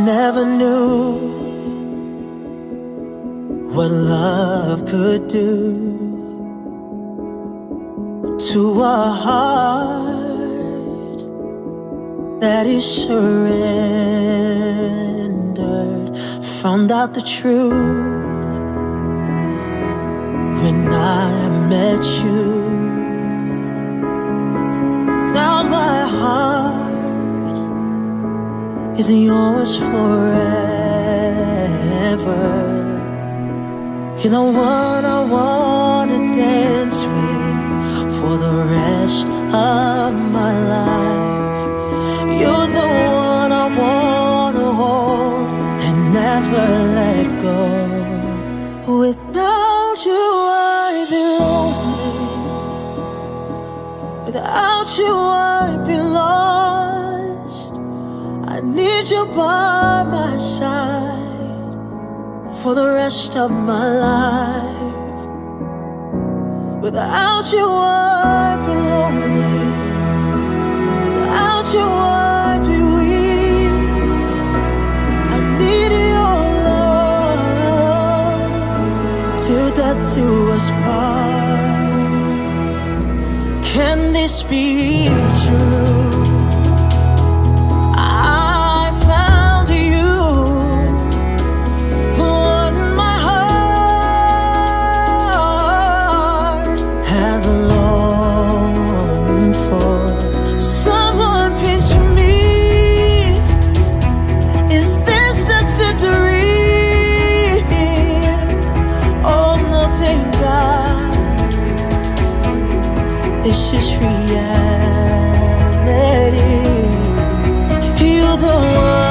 never knew what love could do to a heart that is surrendered. Found out the truth when I met you. Now my heart is yours forever. You're the one I wanna dance with for the rest of my life. You're the one I wanna hold and never let go. Without you I'd be lonely. Without you I'd be lost. I need you by my side for the rest of my life. Without you I'd be lonely. Without you I'd be weak. I need your love till death do us part. Can this be true? This is reality. You're the one